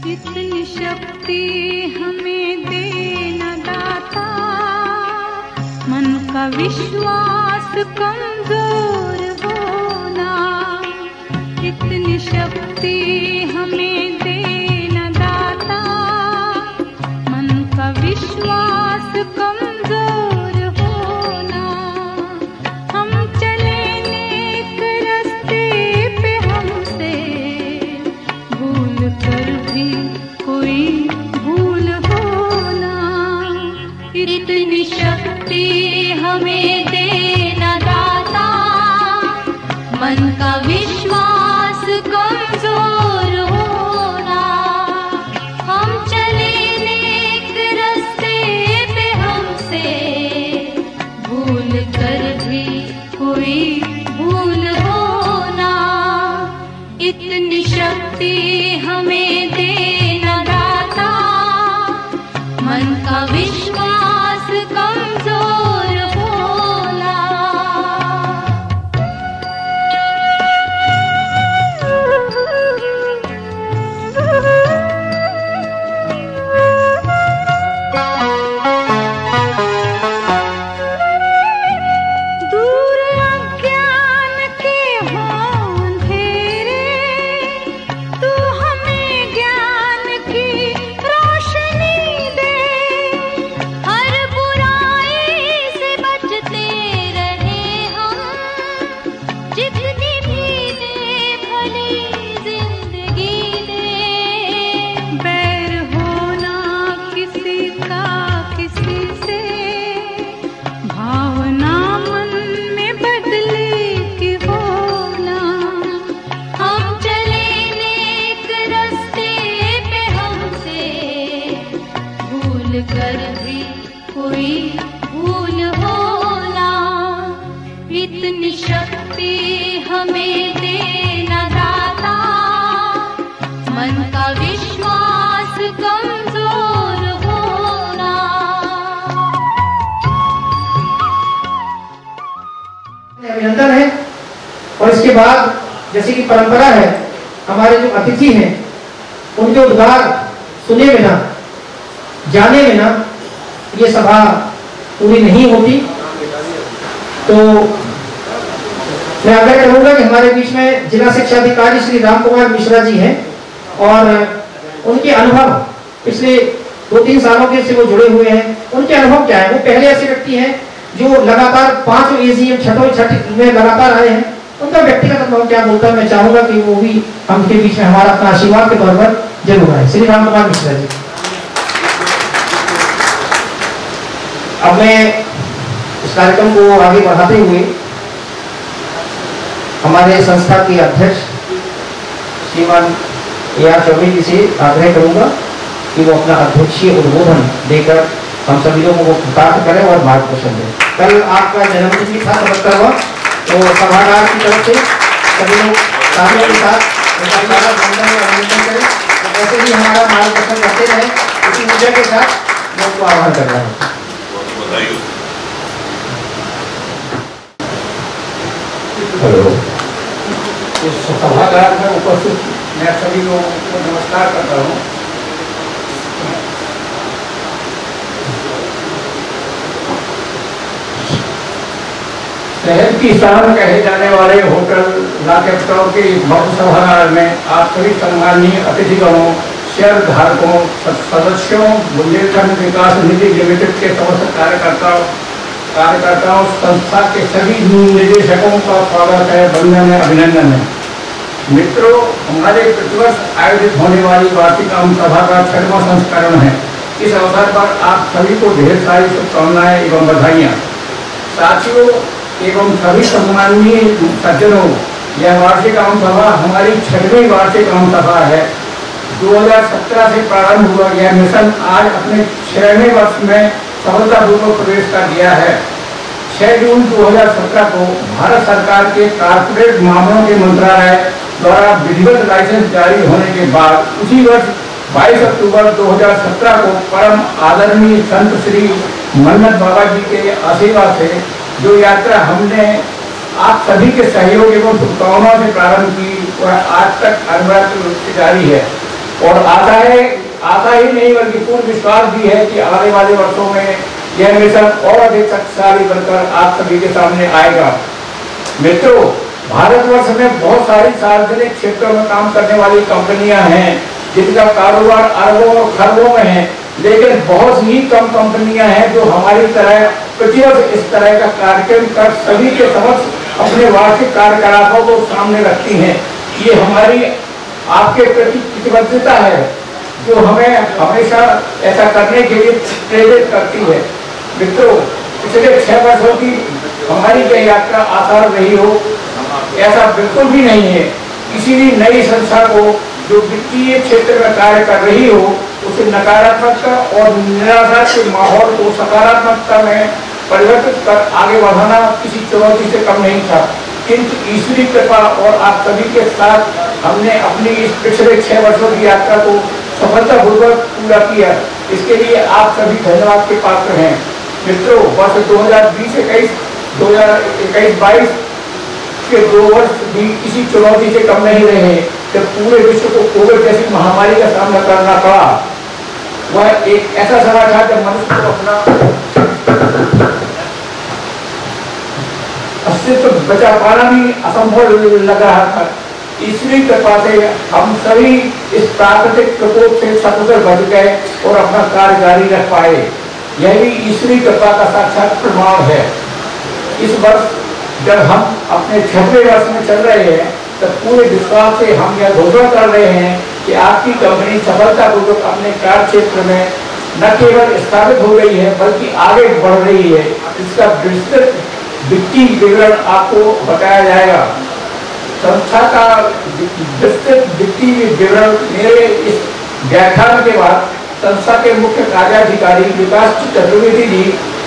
इतनी शक्ति हमें देना दाता, मन का विश्वास कमजोर होना। इतनी शक्ति हमें देना दाता, मन का विश्वास कमजोर होना। हम चले नेक रास्ते पे, हमसे भूल कर भी कोई भूल होना। इतनी शक्ति हमें देना दाता, मन का विश्वास कमजोर होना। हम चले नेक रास्ते पे, हमसे भूल कर भी कोई भूल होना। इतनी शक्ति हमें देना दाता, मन का विश्वास कमजोर होना। दूर अज्ञान के हों अंधेरे, तू हमें ज्ञान की रोशनी दे। हर बुराई से बचते रहे हम, जितनी भी दे भली जिंदगी दे। बैर होना किसी का किसी से, भावना मन में बदले की होना। हम चले नेक रास्ते पे, हमसे भूल कर भी कोई भूल होना। इतनी शक्ति हमें देना दाता, मन का विश्वास कमजोर होना। अभिनंदन है। और इसके बाद जैसे कि परंपरा है, हमारे जो अतिथि हैं उनके उद्गार सुने बिना, जाने बिना ये सभा पूरी नहीं होती। तो मैं आग्रह करूंगा कि हमारे बीच में जिला शिक्षा अधिकारी श्री राम कुमार मिश्रा जी हैं, और उनके अनुभव पिछले 2-3 सालों के से वो जुड़े हुए हैं। उनके अनुभव क्या है? वो पहले ऐसे व्यक्ति हैं जो लगातार 5 एजीएम छठ में लगातार आए हैं। उनका व्यक्तिगत अनुभव क्या बोलता है, मैं चाहूंगा कि वो भी हमके बीच में हमारा अपना आशीर्वाद के तौर पर जरूर आए। श्री राम कुमार मिश्रा जी। अब मैं इस कार्यक्रम को आगे बढ़ाते हुए हमारे संस्था के अध्यक्ष श्रीमान AR चौबे जी से आग्रह करूंगा कि वो अपना अध्यक्षीय उद्बोधन देकर हम सभी लोगों को कृतार्थ करें और मार्गदर्शन दें। कल आपका जन्मदिन भी था 77वां, तो सभागार की तरफ से सभी लोग तालियों के साथ उनका वंदन और अभिनंदन करें। तो ऐसे ही हमारा मार्गदर्शन करते रहे, इसी ऊर्जा के साथ मैं उनको आह्वान कर रहा हूँ। हेलो, इस सभागार में उपस्थित मैं सभी लोगों को नमस्कार करता हूँ। शहर की शान कहे जाने वाले होटल ला कैपिटल के भव्य सभागार में आप सभी सम्माननीय अतिथिगणों, शेयर धारकों, सदस्यों, बुंदेलखंड विकास निधि लिमिटेड के समस्त कार्यकर्ताओं, संस्था के सभी निदेशकों का स्वागत है, वंदन है, अभिनंदन है। मित्रों, हमारे प्रतिवर्ष आयोजित होने वाली वार्षिक आम सभा का 6वां संस्करण है। इस अवसर पर आप सभी को ढेर सारी शुभकामनाएं एवं बधाइयाँ। साथियों एवं सभी सम्माननीय सज्जनों, यह वार्षिक आम सभा हमारी 6वीं वार्षिक आम सभा है। 2017 से प्रारंभ हुआ यह मिशन आज अपने 6वें वर्ष में सफलतापूर्वक प्रवेश कर दिया है। 6 जून 2017 को भारत सरकार के कारपोरेट मामलों के मंत्रालय द्वारा विधिवत लाइसेंस जारी होने के बाद उसी वर्ष 22 अक्टूबर 2017 को परम आदरणीय संत श्री मन्नत बाबा जी के आशीर्वाद से जो यात्रा हमने आप सभी के सहयोग एवं शुभकामनाओं से प्रारंभ की वह आज तक अनवरत रूप से जारी है और आशा ही नहीं बल्कि पूर्ण विश्वास भी है कि आने वाले वर्षों में यह मिशन और अधिक शक्तिशाली बनकर आप सभी के सामने आएगा। मित्रों, भारतवर्ष में बहुत सारी सार्वजनिक क्षेत्रों में काम करने वाली कंपनियां हैं जिनका कारोबार अरबों और खरबों में है, लेकिन बहुत ही कम कंपनियां हैं जो हमारी तरह प्रतिवर्ष इस तरह का कार्यक्रम कर सभी के समक्ष अपने वार्षिक कार्यकलापों को सामने रखती हैं। ये हमारी आपके प्रति प्रतिबद्धता है जो हमें हमेशा ऐसा करने के लिए प्रेरित करती है। मित्रों, पिछले 6 वर्षों की हमारी यह यात्रा आसान रही हो ऐसा बिल्कुल भी नहीं है। किसी भी नई संस्था को जो वित्तीय क्षेत्र में कार्य कर रही हो उसे नकारात्मकता और निराशा के माहौल को सकारात्मकता में परिवर्तित कर आगे बढ़ाना किसी चुनौती से कम नहीं था, किंतु ईश्वरी कृपा और आप सभी के साथ हमने अपनी इस पिछले 6 वर्षों की यात्रा को सफलतापूर्वक पूरा किया। इसके लिए आप सभी धन्यवाद के पात्र हैं। मित्रों, वर्ष 2020-21, 2021-22 के 2 वर्ष भी किसी चुनौती से कम नहीं रहे जब पूरे विश्व को कोविड जैसी महामारी का सामना करना पड़ा। वह एक ऐसा समय था जब मनुष्य को अपना अस्तित्व बचा पाना भी असंभव लग रहा था। ईश्वरी कृपा से हम सभी इस प्राकृतिक प्रकोप से सकुशल बच गए और अपना कार्य जारी रख पाए। यह भी ईश्वरी कृपा का साक्षात प्रमाण है। इस वर्ष जब हम अपने 6वें वर्ष में चल रहे हैं तब पूरे विश्वास से हम यह घोषणा कर रहे हैं कि आपकी कंपनी सफलतापूर्वक अपने कार्य क्षेत्र में न केवल स्थापित हो गई है बल्कि आगे बढ़ रही है। इसका विस्तृत वित्तीय विवरण आपको बताया जाएगा। संस्था का विस्तृत वित्तीय विवरण मेरे इस व्याख्यान के बाद संस्था के मुख्य कार्याधिकारी विकास चतुर्वेदी जी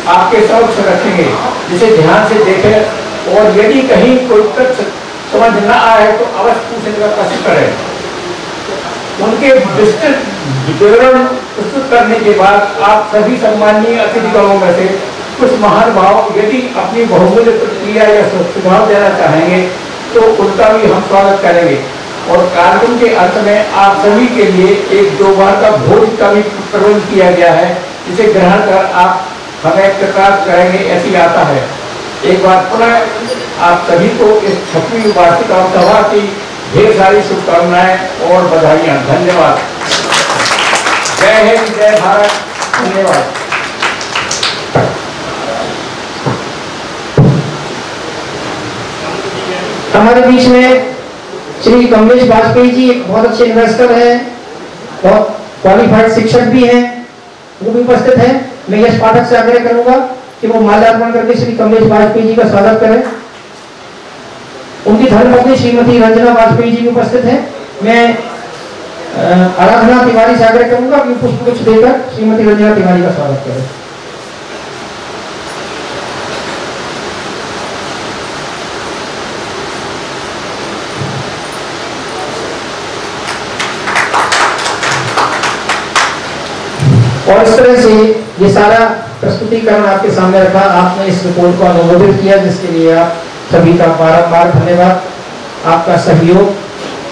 आपके समक्ष रखेंगे, जिसे ध्यान से देखें और यदि कहीं कोई तथ्य समझ न आए तो अवश्य पूछने का कोशिश करें। उनके विस्तृत विवरण प्रस्तुत करने के बाद आप सभी सम्माननीय अतिथिगणों में से कुछ महान भाव यदि अपनी बहुमूल्य प्रतिक्रिया या सुझाव देना चाहेंगे तो उनका भी हम स्वागत करेंगे। और कार्यक्रम के अंत में आप सभी के लिए एक 2 बार का भोज का भी प्रबंध किया गया है, जिसे ग्रहण कर आप हमें कृतार्थ करेंगे ऐसी आशा है। एक बार पुनः आप सभी को इस 6वीं वार्षिक सभा की ढेर सारी शुभकामनाएं और बधाइयां। धन्यवाद। जय हिंद, जय भारत। धन्यवाद। हमारे बीच में श्री कमलेश वाजपेयी जी एक बहुत अच्छे इन्वेस्टर हैं, बहुत क्वालिफाइड शिक्षक भी हैं, वो भी उपस्थित हैं। मैं यश पाठक से आग्रह करूंगा कि वो माल्यार्पण करके श्री कमलेश वाजपेयी जी का स्वागत करें। उनकी धर्मपत्नी श्रीमती रंजना वाजपेयी जी भी उपस्थित हैं। मैं आराधना तिवारी से आग्रह करूंगा कि पुष्पगुच्छ देकर श्रीमती रंजना तिवारी का स्वागत करें। और इस तरह से ये सारा प्रस्तुतिकरण आपके सामने रखा, आपने इस रिपोर्ट को अनुमोदित किया, जिसके लिए आप सभी का बारंबार धन्यवाद। आपका सहयोग,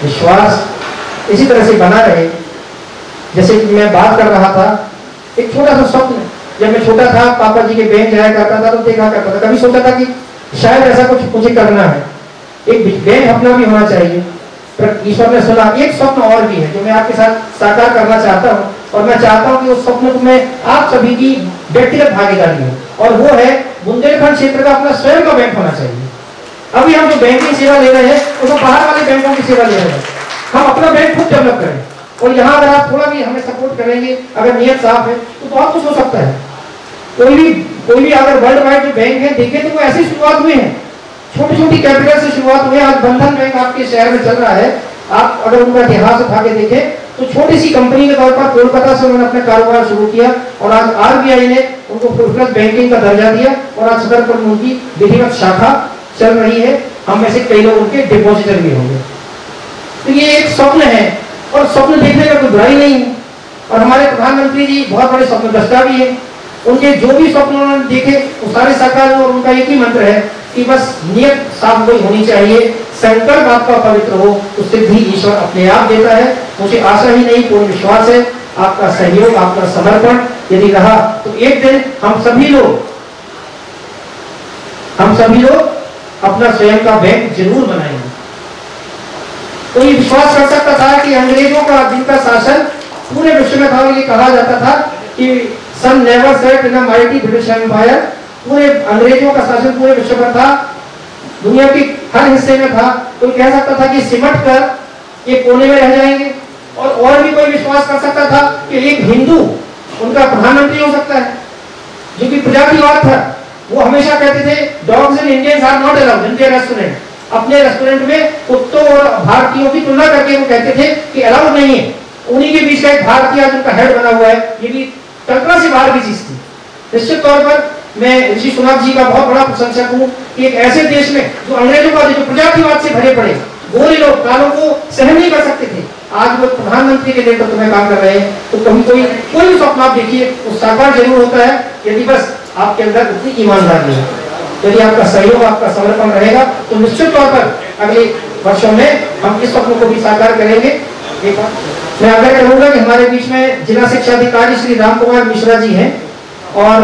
विश्वास इसी तरह से बना रहे। जैसे कि मैं बात कर रहा था, एक छोटा सा स्वप्न, जब मैं छोटा था पापा जी के बैंक जाया करता था तो देखा करता था, कभी सोचा था कि शायद ऐसा कुछ मुझे करना है, एक बैंक अपना भी होना चाहिए। पर ईश्वर ने सुना। एक स्वप्न और भी है जो मैं आपके साथ साकार करना चाहता हूँ, और मैं चाहता हूँ कि उस स्वप्न में आप सभी की व्यक्तिगत भागीदारी हो, और वो है बुंदेलखंड क्षेत्र का अपना स्वयं का बैंक होना चाहिए। अभी हम जो बैंकिंग सेवा ले रहे हैं वो बाहर वाले बैंकों की सेवा ले रहे हैं, हम अपना बैंक खुद डेवलप करें। और यहाँ अगर आप थोड़ा भी हमें सपोर्ट करेंगे, अगर नियत साफ है तो बहुत कुछ हो सकता है। कोई भी अगर वर्ल्ड वाइड जो बैंक है देखे तो वो ऐसी शुरुआत हुई है, छोटी छोटी कैपिटल से शुरुआत हुई है। आज बंधन बैंक आपके शहर में चल रहा है, आप अगर उनका इतिहास उठा के देखें तो छोटी सी कंपनी के तौर पर कोलकाता से उन्होंने अपना कारोबार शुरू किया, और आज आरबीआई ने उनको फुल फ्लेज बैंकिंग का दर्जा दिया, और आज सदर पर उनकी विधिवत शाखा चल रही है। हम में से कई लोग उनके डिपॉजिटर भी होंगे। तो ये एक स्वप्न है, और स्वप्न देखने का कोई बुराई नहीं है। और हमारे प्रधानमंत्री जी बहुत बड़े स्वप्नद्रष्टा भी है, उनके जो भी स्वप्न उन्होंने देखे वो सारे साकार हुए। और उनका एक ही मंत्र है कि बस नियत साफ कोई होनी चाहिए, संकल्प आपका पवित्र हो तो सिद्धि ईश्वर अपने आप देता है। मुझे आशा ही नहीं पूर्ण विश्वास है आपका सहयोग, आपका समर्पण यदि रहा तो एक दिन हम सभी लोग अपना स्वयं का बैंक जरूर बनाएंगे। कोई विश्वास कर सकता था कि अंग्रेजों का जिनका शासन पूरे विश्व में था, ये कहा जाता था कि sun never set in a mighty British empire, पूरे अंग्रेजों का शासन पूरे विश्व में था, दुनिया के हर हिस्से में था। कोई कह सकता था कि सिमट कर ये कोने में रह जाएंगे, और भी कोई विश्वास कर सकता था कि एक हिंदू उनका प्रधानमंत्री हो सकता है, जो कि प्रजातिवाद था। वो हमेशा कहते थे dogs in Indians are not allowed in their restaurant. अपने रेस्टोरेंट में कुत्तों और भारतीयों की तुलना करके वो कहते थे कि अलाउड नहीं है। उन्हीं के बीच का एक भारतीय जिनका हेड बना हुआ है, ये भी कल्पना से बाहर की चीज थी। निश्चित तौर पर मैं ऋषि सुनाक जी का बहुत बड़ा प्रशंसक हूँ कि एक ऐसे देश में जो अंग्रेजों का जो प्रजातिवाद से भरे पड़े गोरे लोग कालों को सहन नहीं कर सकते थे, आज वो प्रधानमंत्री के नेतृत्व में काम कर रहे हैं। तो कभी कोई भी स्वप्न आप देखिए वो साकार जरूर होता है यदि बस आपके अंदर उतनी ईमानदारी है। यदि आपका सहयोग, आपका समर्पण रहेगा तो निश्चित तौर पर अगले वर्षों में हम इस स्वप्न को भी साकार करेंगे। एक मैं आग्रह करूंगा कि हमारे बीच में जिला शिक्षा अधिकारी श्री राम कुमार मिश्रा जी हैं, और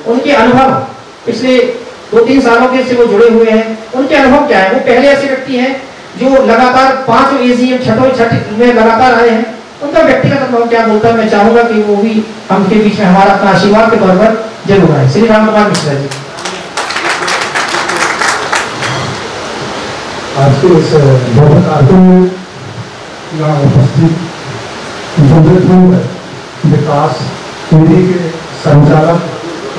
उनके अनुभव पिछले 2-3 सालों के से वो जुड़े हुए हैं। उनके अनुभव क्या है? वो पहले ऐसे व्यक्ति हैं जो लगातार 5 एजीएम छठी में लगातार आए हैं। उनका व्यक्तिगत अनुभव क्या बोलता है, मैं चाहूंगा कि वो भी हमके बीच में हमारा अपना आशीर्वाद के तौर पर जरूर आए। श्री राम कुमार मिश्रा जी। आज के इस बैठक कार्यक्रम में यहाँ उपस्थित विकास निधि के संचालक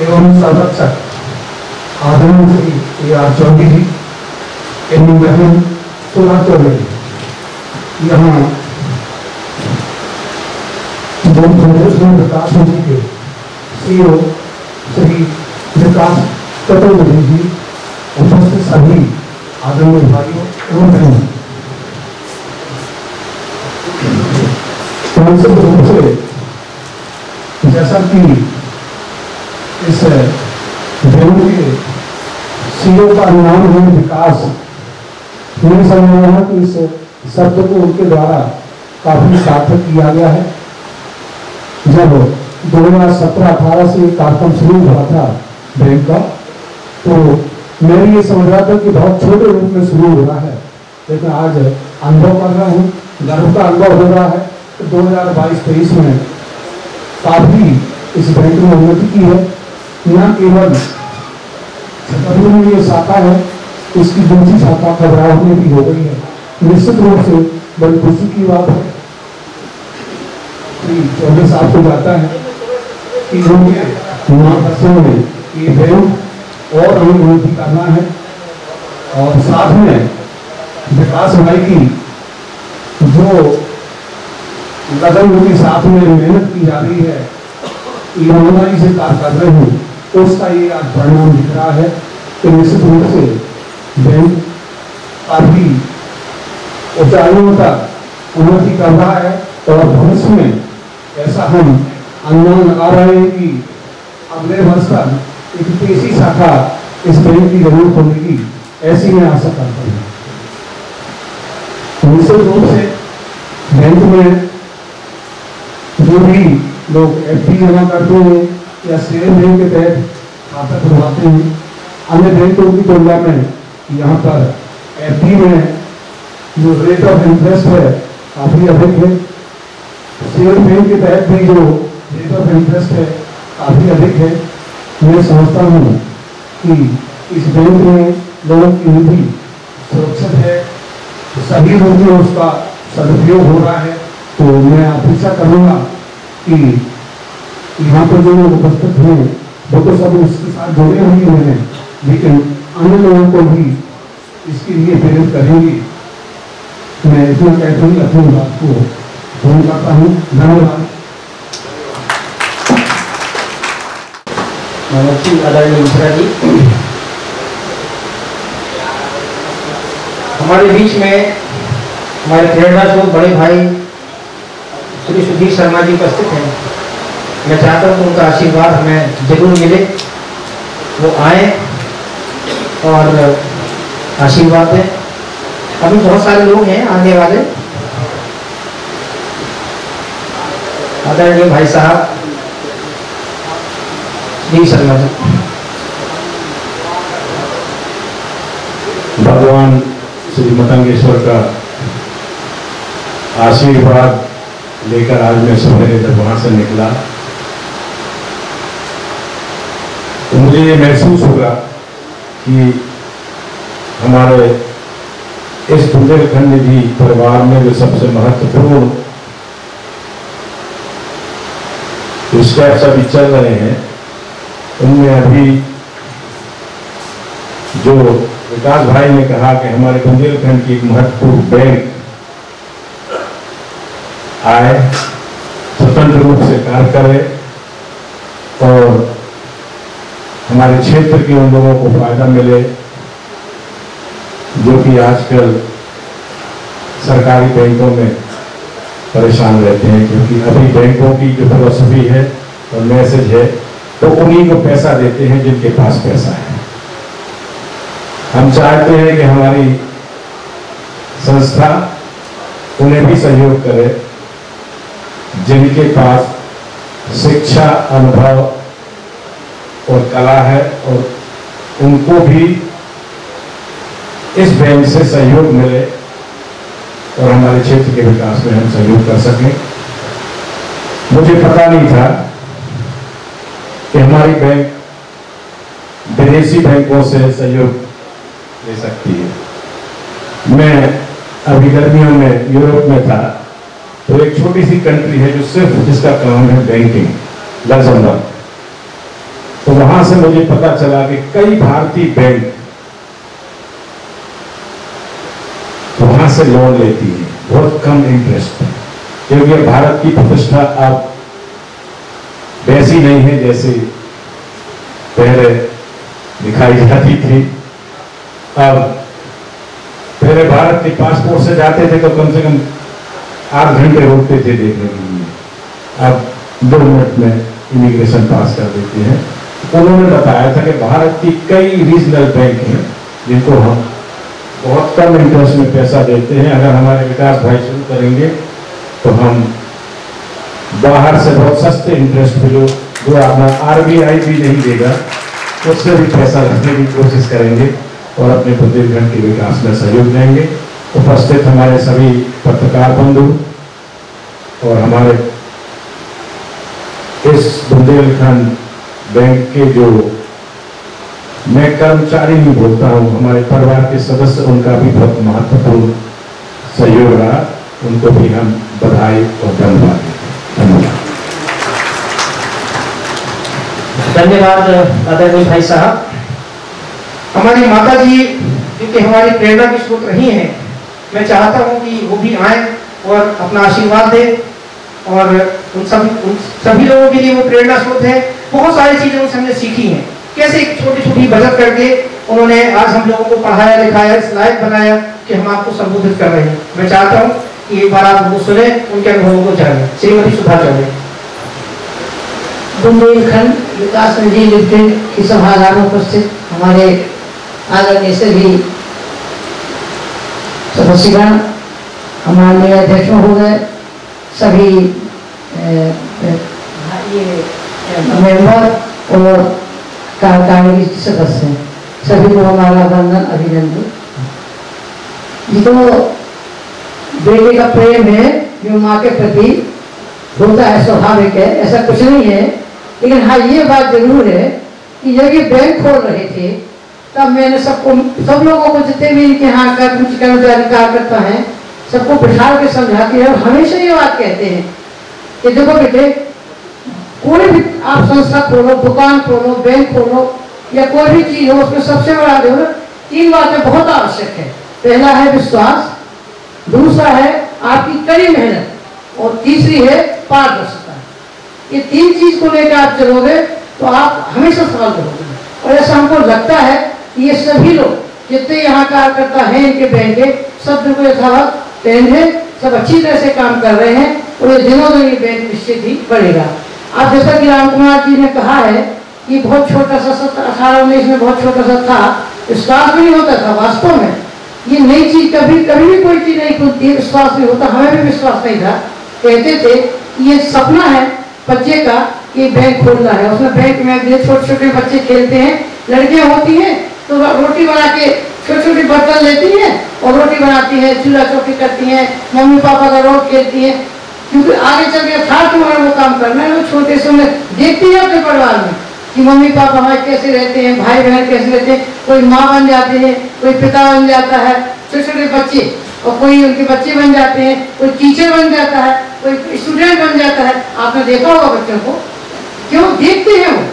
एवं संरक्षक आदरणीय श्री AR चौधरी जी एवं बहन सुधा चौधरी, यहाँ विकास निधि के CEO श्री विकास चतुर्वेदी जी, उपस्थित सभी आदरणीय भाइयों एवं बहनों, रूप से जैसा कि इस बैंक के CEO का नाम है विकास, मैं समझ रहा हूँ कि इस शब्द को उनके द्वारा काफी सार्थक किया गया है। जब 2017-18 से कार्यक्रम शुरू हुआ था बैंक का, तो मैं भी ये समझ रहा था कि बहुत छोटे रूप में शुरू हो रहा है, लेकिन आज अनुभव कर रहा हूँ, गर्व का अनुभव हो रहा है। 2022-23 में काफी इस बैंक में उन्नति की है। न केवल छतरपुर में ये शाखा है, इसकी दूसरी शाखा खबराव में भी हो गई है। निश्चित रूप से बड़ी खुशी की बात है। चौधरी साहब को जाता है कि उनके मार्गदर्शन में ये बैंक और हमें उन्नति करना है, और साथ में विकास भाई की जो लगन उनके साथ में मेहनत की जा रही है, ईमानदारी से कार्य कर रहे हैं, उसका ये आज परिणाम दिख रहा है कि निश्चित रूप से बैंक काफी ऊंचाइयों तक उन्नति कर रहा है। और भविष्य में ऐसा हम अनुमान लगा रहे हैं कि अगले वर्ष तक एक तीसरी शाखा इस बैंक की जरूरत होगी, ऐसी मैं आशा करता हूँ। निश्चित रूप से बैंक में जो भी लोग FD जमा करते हैं या शेयर बैंक के तहत खाता खुलवाते हैं, अन्य बैंकों की तुलना में यहाँ पर FD में जो रेट ऑफ इंटरेस्ट है काफी अधिक है। शेयर बैंक के तहत भी जो रेट ऑफ इंटरेस्ट है काफी अधिक है। मैं समझता हूँ कि इस बैंक में लोगों की निधि सुरक्षित है, सही रूप में उसका सदुपयोग हो रहा है। तो मैं अपेक्षा करूँगा कि यहाँ पर जो लोग उपस्थित हैं वो तो सब उसके साथ जुड़े हुए हैं, लेकिन अन्य लोगों को भी इसके लिए प्रेरित करेंगे। मैं इतना कहते हुए अपनी बात को पूर्ण करता हूँ। धन्यवाद। नमस्ते आदरणीय मिश्रा जी। हमारे बीच में हमारे प्रेरणा स्रोत बड़े भाई श्री सुधीर शर्मा जी उपस्थित हैं। मैं चाहता हूँ कि उनका आशीर्वाद हमें जरूर मिले, वो आए और आशीर्वाद दें। अभी बहुत सारे लोग हैं आने वाले। आदरणीय भाई साहब जी शर्मा जी। भगवान श्री मतंगेश्वर का आशीर्वाद लेकर आज मैं सवेरे जब वहां से निकला तो मुझे ये महसूस हुआ कि हमारे इस बुंदेलखंड जी परिवार में जो सबसे महत्वपूर्ण स्टेप्स अभी चल रहे हैं उनमें अभी जो विकास भाई ने कहा कि हमारे बुंदेलखंड की एक महत्वपूर्ण बैंक आए, स्वतंत्र रूप से कार्य करे और हमारे क्षेत्र के उन लोगों को फायदा मिले जो कि आजकल सरकारी बैंकों में परेशान रहते हैं, क्योंकि अभी बैंकों की जो फिलॉसफी है और मैसेज है तो उन्हीं को पैसा देते हैं जिनके पास पैसा है। हम चाहते हैं कि हमारी संस्था उन्हें भी सहयोग करे जिनके पास शिक्षा, अनुभव और कला है और उनको भी इस बैंक से सहयोग मिले और हमारे क्षेत्र के विकास में हम सहयोग कर सकें। मुझे पता नहीं था कि हमारी बैंक विदेशी बैंकों से सहयोग ले सकती है। मैं अभी गर्मियों में यूरोप में था तो एक छोटी सी कंट्री है जो सिर्फ जिसका काम है बैंकिंग, लग्जमबर्ग। तो वहां से मुझे पता चला कि कई भारतीय बैंक वहां से लोन लेती है बहुत कम इंटरेस्ट, क्योंकि भारत की प्रतिष्ठा अब वैसी नहीं है जैसे पहले दिखाई जाती थी। अब पहले भारत के पासपोर्ट से जाते थे तो कम से कम 8 घंटे रुकते थे देखने के लिए, अब 2 मिनट में इमिग्रेशन पास कर देते हैं। उन्होंने बताया था कि भारत की कई रीजनल बैंक हैं जिनको हम बहुत कम इंटरेस्ट में पैसा देते हैं। अगर हमारे विकास भाई शुरू करेंगे तो हम बाहर से बहुत सस्ते इंटरेस्ट पे जो अपना RBI भी नहीं देगा उससे भी पैसा रखने की कोशिश करेंगे और अपने बुंदेलखंड के विकास में सहयोग देंगे। उपस्थित हमारे सभी पत्रकार बंधु और हमारे इस बुंदेलखंड बैंक के जो मैं कर्मचारी नहीं बोलता हूं, हमारे परिवार के सदस्य, उनका भी बहुत महत्वपूर्ण सहयोग रहा, उनको भी हम बधाई और धन्यवाद देते हैं। धन्यवाद आदरणीय भाई साहब। हमारी माता जी क्योंकि हमारी प्रेरणा की स्रोत रही हैं, मैं चाहता हूं कि वो भी आए और अपना आशीर्वाद दें और उन सभी लोगों के लिए वो प्रेरणा स्रोत है। बहुत सारी चीजें उनसे हमने सीखी हैं, कैसे एक छोटी छोटी बचत करके उन्होंने आज हम लोगों को पढ़ाया लिखाया, इस लायक बनाया कि हम आपको संबोधित कर रहे हैं। मैं चाहता हूं कि एक बार आप उनको सुने, उनके अनुभवों को जाने। श्रीमती सुधा चौबे। बुंदेलखंड विकास निधि लिमिटेड की सभागार में उपस्थित हमारे आदरणीय सभी सदस्यगण, हमारे अध्यक्ष महोदय, सभी मेंबर और कार्यकारिणी सदस्य, सभी को हमारा वंदन अभिनंदन। ये तो बेटे का प्रेम है जो माँ के प्रति होता है, स्वाभाविक है, ऐसा कुछ नहीं है। लेकिन हाँ, ये बात जरूर है कि जब ये बैंक खोल रहे थे तब मैंने सब लोगों को जितने भी इनके यहाँ का कुछ कर्मचारी कार्यकर्ता हैं सबको बिठा के समझाते हैं और हमेशा ये बात कहते हैं कि देखो बेटे, कोई भी आप संस्था खोलो, दुकान खोलो, बैंक खोलो या कोई भी चीज हो, उसमें सबसे बड़ा जो है 3 बातें बहुत आवश्यक है। पहला है विश्वास, दूसरा है आपकी कड़ी मेहनत और तीसरी है पारदर्शिता। ये 3 चीज को लेकर आप चलोगे तो आप हमेशा सफल रहोगे। और ऐसा हमको लगता है कि ये सभी लोग जितने यहाँ कार्यकर्ता हैं इनके बैंक के, सब बिल्कुल यथावत ट्रेंड है, सब अच्छी तरह से काम कर रहे हैं और ये दिनों दिन ये बैंक निश्चित ही बढ़ेगा। आप जैसा कि राम कुमार जी ने कहा है कि बहुत छोटा सा 18-19 में बहुत छोटा सा था, विश्वास भी नहीं होता था। वास्तव में ये नई चीज कभी कभी भी कोई चीज नहीं खुलती है, विश्वास नहीं होता। हमें भी विश्वास नहीं था। कहते थे ये सपना है बच्चे का कि बैंक खोलना है। उसमें बैंक में छोटे छोटे बच्चे खेलते हैं, लड़कियां होती हैं तो रोटी बना के छोटी छोटी बर्तन लेती हैं और रोटी बनाती है, चूल्हा चौकी करती हैं, मम्मी पापा का रोड खेलती हैं, क्योंकि आगे चल के था तुम्हारा वो काम करना है। वो छोटे से उन्हें देखती है अपने परिवार में कि मम्मी पापा हमारे कैसे रहते हैं, भाई बहन कैसे रहते हैं, कोई माँ बन जाते हैं, कोई पिता बन जाता है, छोटे छोटे बच्चे, और कोई उनके बच्चे बन जाते हैं, कोई टीचर बन जाता है, कोई स्टूडेंट बन जाता है। आपने देखा होगा बच्चों को, क्यों देखते हैं वो।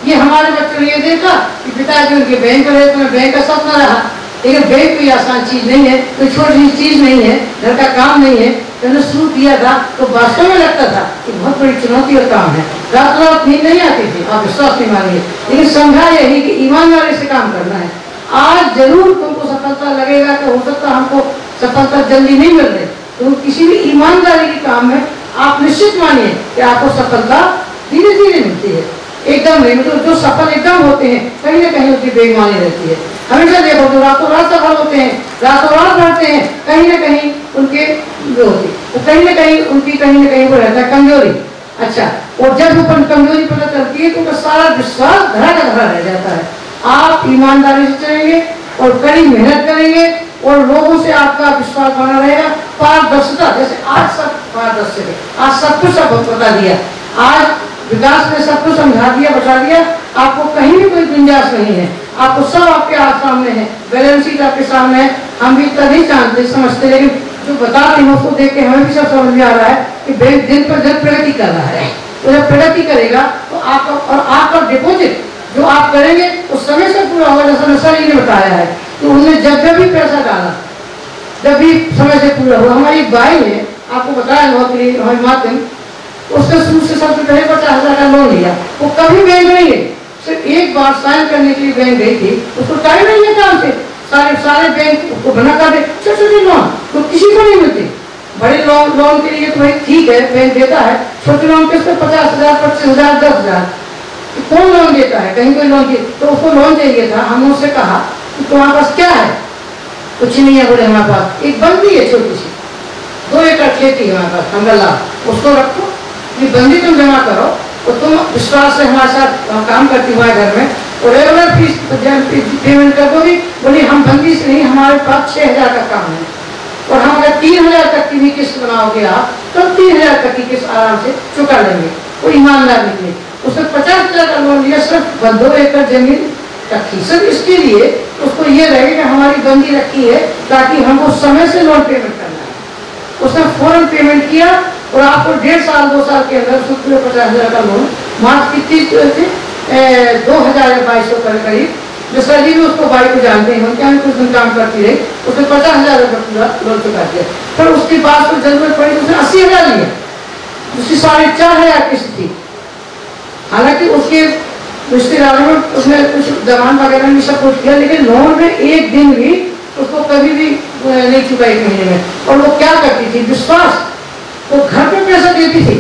ये हमारे बच्चों ने ये देखा कि पिताजी उनके बैंक में रहते हैं, बैंक का सपना रहा। लेकिन बैंक कोई आसान चीज नहीं है, कोई छोटी चीज नहीं है, घर का काम नहीं है। मैंने शुरू किया था तो वास्तव में लगता था कि बहुत बड़ी चुनौती और काम है। रात रात नींद नहीं आती थी, आप विश्वास नहीं मानिए, लेकिन समझा यही कि ईमानदारी से काम करना है। आज जरूर तुमको सफलता लगेगा कि हो सकता हमको सफलता जल्दी नहीं मिल रही, तो किसी भी ईमानदारी के काम में आप निश्चित मानिए कि आपको सफलता धीरे धीरे मिलती है, एकदम नहीं। मतलब जो सफल एकदम होते हैं कहीं ना कहीं उनकी बेईमानी रहती है। हमेशा देखो जो रातों रात सफल होते हैं, रातों रात बढ़ते हैं, कहीं ना कहीं उनके जो होती तो कहीं ना कहीं उनकी कहीं ना कहीं वो रहता है कमजोरी। अच्छा, और जब ऊपर कमजोरी पता चलती है तो उनका सारा विश्वास धरा का धरा रह जाता है। आप ईमानदारी से चलेंगे और कड़ी मेहनत करेंगे और लोगों से आपका विश्वास बना रहेगा। पारदर्शिता, जैसे आज सब पारदर्शी है, आज सब कुछ सब बता दिया, आज विकास ने सब कुछ समझा दिया, बता दिया, आपको कहीं भी कोई गुंजाइश नहीं है, आपको सब आपके हाथ सामने है, बैलेंस शीट आपके सामने है। हम भी इतना नहीं जानते समझते, लेकिन जो बताते हैं उसको देख के हमें भी सब समझ में आ रहा है कि बैंक दिन पर दिन प्रगति कर रहा है। तो जब प्रगति करेगा तो आपका और आपका डिपॉजिट जो आप करेंगे वो समय से पूरा होगा। जैसा नशा जी ने बताया है कि उन्होंने जब जब भी पैसा डाला, जब भी समय से पूरा हुआ। हमारी एक भाई है, आपको बताया हमारे माध्यम, उसने शुरू से सबसे पहले 50,000 का लोन लिया। वो कभी बैंक नहीं है, सिर्फ एक बार साइन करने के लिए बैंक गई थी, उसको टाइम नहीं है काम से, सारे बैंक को बना कर दे। छोटे छोटे लोन तो किसी को नहीं मिलते, बड़े लोन के लिए तो भाई ठीक है बैंक देता है, छोटे लोन के उसको 50,000, 25,000, 10,000 कौन लोन देता है, कहीं कोई लोन की। तो उसको लोन चाहिए था। हमने उससे कहा कि तुम्हारे पास क्या है? कुछ नहीं है। बोले हमारे पास एक बंदी है छोटी सी, 2 एकड़ खेती है हमारे पास, हमला उसको रखो, ये बंदी तुम जमा करो और तुम विश्वास से हमारे साथ काम करती हुआ घर में और रेगुलर फीस पेमेंट कर दोगी। बोली हम बंदी से नहीं, हमारे पास 6,000 का काम है और हम अगर 3,000 तक की भी किस्त बनाओगे आप तो 3,000 तक की किस्त आराम से चुका लेंगे। वो ईमानदार निकले। उसने 50,000 का लोन लिया, सिर्फ 2 एकड़ जमीन रखी, सिर्फ इसके लिए उसको ये रहे कि हमारी बंदी रखी है ताकि हमको समय से लोन पेमेंट करना है। उसने फौरन पेमेंट किया और आपको 1.5 साल 2 साल के अंदर उसको पूरे 50,000 का लोन मार्च कितनी थे 2,000 या 2,200 के करीब। जैसा जी भी उसको भाई को जानते हैं, क्या कुछ दिन काम करती रही, उसने 50,000 रुपये पूरा लोन चुका दिया। फिर उसके बाद उसको जरूरत पड़ी तो उसने 80,000 लिया, उसकी 4,500 किस्त थी। हालांकि उसके रिश्तेदारों में उसने कुछ जमान वगैरह भी सपोर्ट किया, लेकिन लोन में एक दिन भी उसको कभी भी नहीं चुका 1 महीने में। और वो क्या करती थी, विश्वास, वो घर पे पैसा देती थी,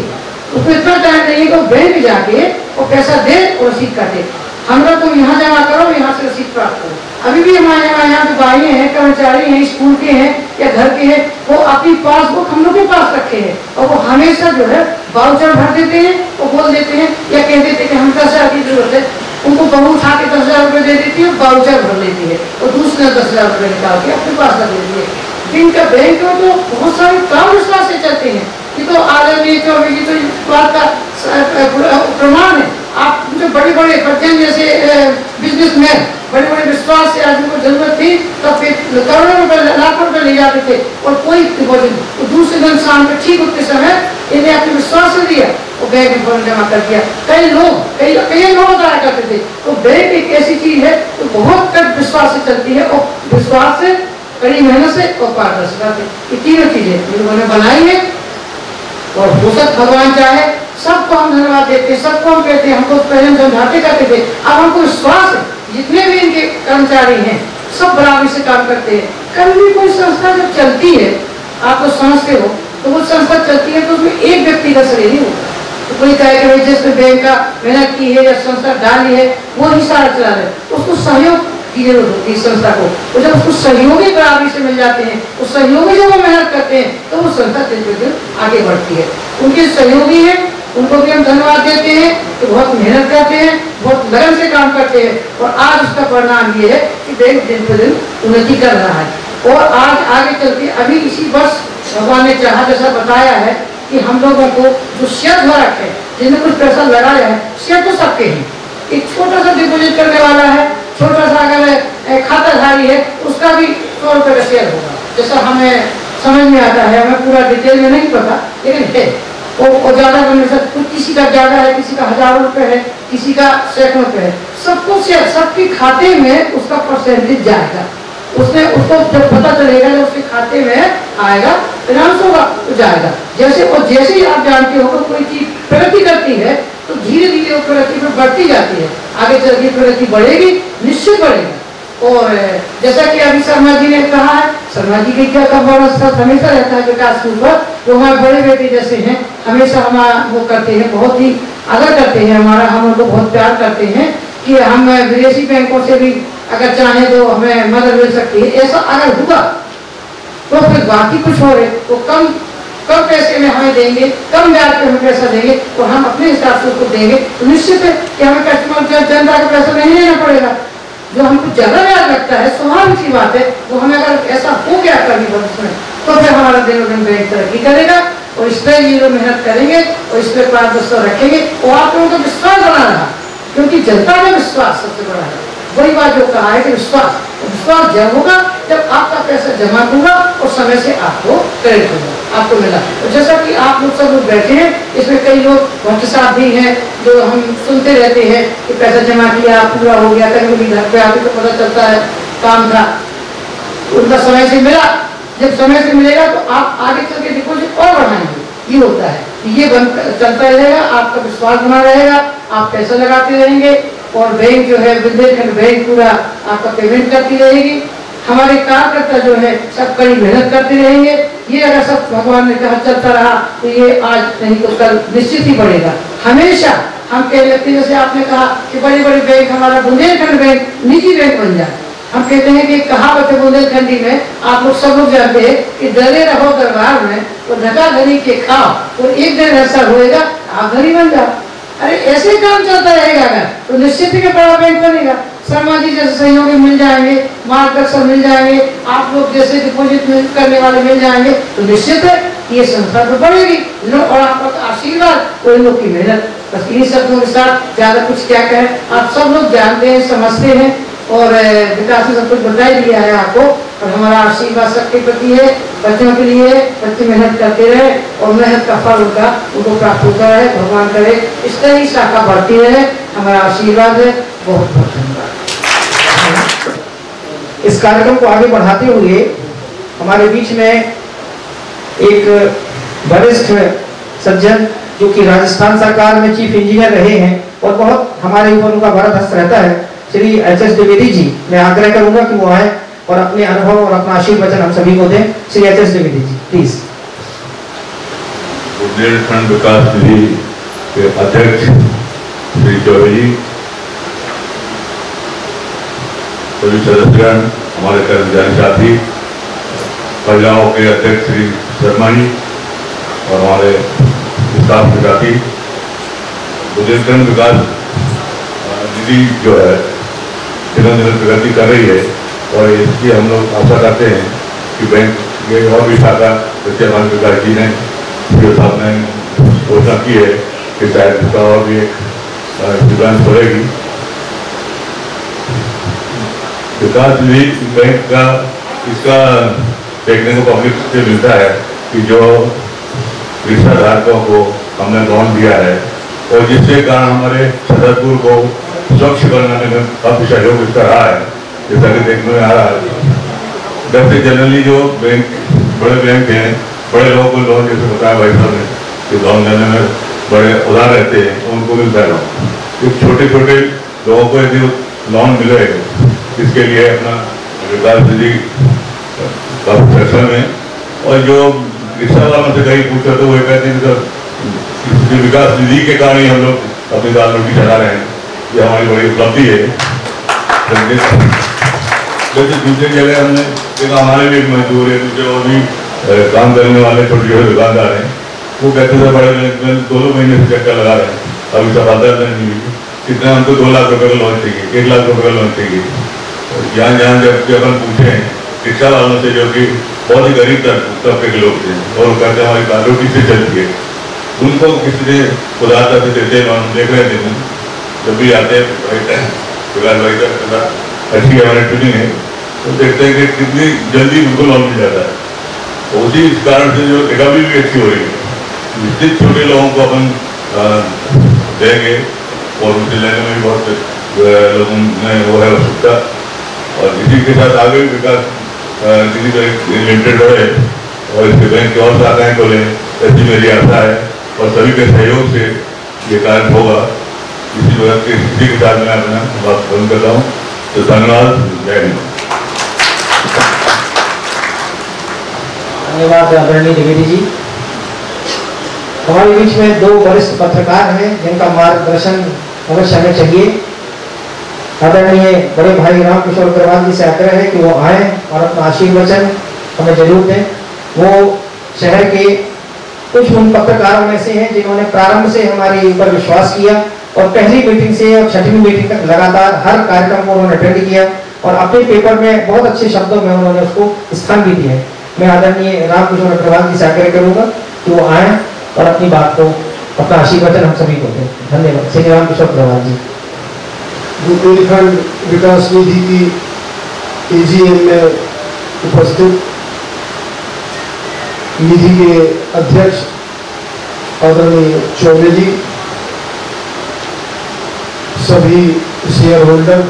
उसको इतना टाइम नहीं है कि वो बैंक जाके वो पैसा दे और रसीद काटे। हमरा तुम यहाँ जमा करो, यहाँ से रसीद प्राप्त करो। अभी भी हमारे यहाँ जो भाई हैं, कर्मचारी हैं, स्कूल के हैं या घर के हैं, वो अपनी पासबुक हम लोग के पास रखे हैं और वो हमेशा जो है वाउचर भर देते हैं, वो बोल देते हैं या कह देते हैं कि हम 10,000 की जरूरत है, उनको बहू उठा के 10,000 रुपये दे देती है, वाउचर भर लेती है और दूसरे 10,000 रुपये निकाल के अपने पास रख देती है। जिनका बैंक में तो बहुत सारे काम विश्वास से चलते हैं, ये तो आदरणीय चौबे तो इस बात का प्रमाण है। आप जो बड़े बड़े बच्चन जैसे बिजनेसमैन बड़े बड़े विश्वास से आदमी को जरूरत थी तब फिर करोड़ों रुपए लाखों रुपए ले जाते थे और कोई तो दूसरे दिन शाम को ठीक उतने समय इन्हें अपने विश्वास से दिया और बैंक में फौरन जमा कर दिया। कई लोग बताया करते थे। तो बैंक एक ऐसी चीज है तो बहुत कम विश्वास से चलती है और विश्वास से, कड़ी मेहनत से और पारदर्शिता से, ये तीनों चीजें उन्होंने बनाई है। और हो सकता भगवान चाहे सबको हम धन्यवाद देते हैं, सबको हम कहते हैं, हमको पहले समझाते करते थे, अब हमको विश्वास है जितने भी इनके कर्मचारी हैं सब बराबरी से काम करते हैं। कभी भी कोई संस्था जब चलती है, आप तो समझते हो, तो वो संस्था चलती है तो उसमें एक व्यक्ति का श्रेय नहीं होता। तो कोई कहे कि जिसने बैंक का मेहनत की है या संस्था डाली है वो ही सारा चला रहे, उसको सहयोग की जरूरत होती है संस्था को। तो जब उसको सहयोगी बराबरी से मिल जाते हैं, उस सहयोगी जब वो मेहनत करते हैं तो वो संस्था दिन पे दिन आगे बढ़ती है। उनके सहयोगी हैं, उनको भी हम धन्यवाद देते हैं कि बहुत मेहनत करते हैं, बहुत लगन से काम करते हैं, और आज उसका परिणाम ये है कि बैंक दिन पे दिन उन्नति कर रहा है। और आज आगे चल के अभी इसी वर्ष भगवान ने चाहा, जैसा बताया है कि हम लोगों को जो शेयर धारक है, जिन्हें कुछ पैसा लगाया है, शेयर तो सबके हैं। एक छोटा सा डिपोजिट करने वाला है, छोटा सा अगर खाताधारी है, उसका भी 100 रुपये का शेयर होगा, जैसा हमें समझ में आता है। हमें पूरा डिटेल में नहीं पता, लेकिन है। और ज़्यादा करने से कुछ, किसी का ज़्यादा है, किसी का हज़ारों रुपये है, किसी का सैकड़ों रुपये है, सबको शेयर, सबके खाते में उसका परसेंटेज जाएगा। उसने उसको जब पता चलेगा, जब उसके खाते में आएगा, फाइनेंस होगा तो जाएगा। जैसे और जैसे ही आप जानते हो कोई चीज प्रगति करती है तो धीरे धीरे वो प्रगति में बढ़ती जाती है, आगे चल के प्रगति बढ़ेगी, निश्चित बढ़ेगी। और जैसा कि अभी शर्मा जी ने कहा है, शर्मा जी की क्या व्यवस्था हमेशा रहता है विकास के ऊपर। वो हमारे बड़े बेटे जैसे हैं, हमेशा हम वो करते हैं, बहुत ही आदर करते हैं हमारा, हम उनको बहुत प्यार करते हैं कि हम विदेशी बैंकों से भी अगर चाहें तो हमें मदद मिल सकती है। ऐसा अगर हुआ तो फिर बाकी कुछ हो रहे तो कम पैसे में हमें देंगे, कम ब्याज पे हमें पैसा देंगे और हम अपने हिसाब से उसको देंगे, तो निश्चित है कि हमें कस्टमर जनता का पैसा नहीं लेना पड़ेगा। जो हमको ज्यादा ब्याज लगता है, स्वाभाविक सी बात है, वो हमें अगर ऐसा हो गया कभी भविष्य में, तो फिर हमारा दिनों दिन बैंक तरक्की करेगा। और इस पर ये लोग मेहनत करेंगे और इस पर पारदर्शिता रखेंगे और आप लोगों का विश्वास बना रहा, क्योंकि जनता में विश्वास सबसे बड़ा है। वही बात जो कहा है कि विश्वास जब होगा जब आपका पैसा जमा होगा और समय से आपको क्रेडिट होगा, आपको मिला। और जैसा कि आप लोग सब लोग बैठे हैं, इसमें कई लोग वक्त साथ भी हैं जो हम सुनते रहते हैं कि पैसा जमा किया, पूरा हो गया, कभी कभी घर पे आके तो पता चलता है काम था, उनका समय से मिला। जब समय से मिलेगा तो आप आगे चल के डिपोजिट और बढ़ाएंगे, ये होता है। ये चलता रहेगा, आपका विश्वास बना रहेगा, आप पैसा लगाते रहेंगे और बैंक जो है बुंदेलखंड बैंक पूरा आपका पेमेंट करती रहेगी। हमारे कार्यकर्ता जो है सब कड़ी मेहनत करते रहेंगे। ये अगर सब भगवान ने कहा चलता रहा तो ये आज नहीं तो कल निश्चित ही बढ़ेगा। हमेशा हम कह लेते हैं, जैसे आपने कहा कि बड़ी बड़ी बैंक, हमारा बुंदेलखंड बैंक निजी बैंक बन जाए। हम कहते हैं कि कहावत है बुंदेलखंडी में, आप लोग सब लोग जानते हैं कि डरे रहो दरबार में और धका धनी के खाओ, और एक दिन ऐसा होएगा आप धनी बन जाओ। अरे ऐसे काम चलता रहेगा अगर, तो निश्चित ही बड़ा बैंक बनेगा। शर्मा जी जैसे सहयोगी मिल जाएंगे, मार्गदर्शक मिल जाएंगे, आप लोग जैसे डिपोजिट करने वाले मिल जाएंगे, तो निश्चित है ये संस्था तो बढ़ेगी। और आपका आशीर्वाद और इन लोग की मेहनत, बस इन शब्दों के साथ ज्यादा कुछ क्या कहें, आप सब लोग जानते हैं, समझते हैं और विकास ने सब कुछ बता ही दिया है आपको। और हमारा आशीर्वाद सबके प्रति है, बच्चों के लिए, बच्चे मेहनत करते रहे और मेहनत का फल उनको प्राप्त होता रहे। भगवान करे इस तरह ही शाखा बढ़ती रहे, हमारा आशीर्वाद है। बहुत बहुत धन्यवाद। इस कार्यक्रम को आगे बढ़ाते हुए हमारे बीच में एक वरिष्ठ सज्जन जो कि राजस्थान सरकार में चीफ इंजीनियर रहे हैं और बहुत हमारे ऊपर उनका बड़ा हस्त रहता है, श्री एच.एस. द्विवेदी जी, मैं आग्रह करूंगा कि वो आए और अपने अनुभव और अपना आशीर्वचन हम सभी को दें। श्री एच.एस. द्विवेदी जी प्लीज। बुंदेलखंड विकास निधि के अध्यक्ष श्री चौबे जी, सभी सदस्यगण, हमारे कर्मचारी साथी, महिलाओं के अध्यक्ष श्री शर्मा जी और हमारे स्टाफ के साथी, बुंदेलखंड विकास निधि जो है दिनों दिन प्रगति कर रही है और इसकी हम लोग आशा करते हैं कि बैंक के और भी शाखा, जैसे हमारे विकास जी ने जो साहब ने घोषणा की है कि शायद इसका और भी एक ब्रांच बढ़ेगी। विकास निधि बैंक का इसका देखने को पब्लिक से मिलता है कि जो रिक्शा धारकों को हमने लोन दिया है और जिसके कारण हमारे छतरपुर को स्वच्छ बनाने में काफी सहयोग इसका रहा है, जैसा कि देखने में आ रहा है। वैसे जनरली जो बैंक, बड़े बैंक हैं, बड़े लोगों को लोन, जैसे बताया भाई साहब ने, कि लोन लेने में बड़े उधार रहते हैं, उनको मिलता है लोन। छोटे छोटे लोगों को यदि लोन मिले, इसके लिए अपना विकास निधि काफी फैसला में, और जो रिक्शा वालों से कहीं पूछा तो वो कहते हैं कि विकास निधि के कारण ही हम लोग अपनी दाल रोटी चला रहे हैं, ये हमारी बड़ी उपलब्धि है। जैसे दूसरी जगह हमने एक हमारे भी एक मजदूर है, दूसरे और भी काम करने वाले छोटे छोटे दुकानदार हैं, वो कहते थे बड़े 2 महीने से चक्कर लगा रहे हैं, अभी सफलता नहीं हुई। कितना हमको 2 लाख रुपये का लोन चाहिए, 1 लाख रुपये का लोन चाहिए। जहाँ जहाँ जब अपन पूछे रिक्शा वालों से, जो कि बहुत ही गरीब तबके के लोग थे, और कहते हमारी कार रोटी से चलती है, उनको किसी ने उदारता से देते हैं। हम देख रहे थे जब भी आते हैं विकास भाई का अच्छी हमारी ट्रेनिंग है, तो देखते हैं कि कितनी जल्दी उनको लोन मिल जाता है। तो उसी कारण से जो रिकवरी भी अच्छी हो रही है। जितने छोटे लोगों को अपन देंगे और उनसे लेने में भी बहुत लोगों में वो है उत्सुकता, और इसी के साथ आगे भी विकास किसी तरह लिमिटेड बढ़े और इसके बैंक की और शाखाएँ खोलें, ऐसी मेरी आशा है। और सभी के सहयोग से ये कार्य होगा। इसी के साथ मैं अपना बात बंद करता हूँ। तो धन्यवाद, जय हिंद। धन्यवाद आदरणीय द्विवेदी जी। हमारे बीच में 2 वरिष्ठ पत्रकार हैं जिनका मार्गदर्शन अवश्य हमें चाहिए। आदरणीय बड़े भाई रामकिशोर अग्रवाल जी से आग्रह है कि वो आए और अपना आशीर्वचन हमें जरूर दें। वो शहर के कुछ उन पत्रकारों में से हैं जिन्होंने प्रारंभ से हमारे ऊपर विश्वास किया और पहली मीटिंग से और 6वीं मीटिंग तक लगातार हर कार्यक्रम को उन्होंने अटेंड किया और अपने पेपर में बहुत अच्छे शब्दों में उन्होंने उसको स्थान भी दिया है। मैं आदरणीय रामकिशोर अग्रवाल जी से आग्रह करूंगा कि वो आए और अपनी बात को, अपना आशीर्वचन हम सभी को दें। धन्यवाद। श्री रामकिशोर अग्रवाल जी। बुंदेलखंड विकास निधि की AGM में उपस्थित निधि के अध्यक्ष आदरणीय चौबे जी, सभी शेयर होल्डर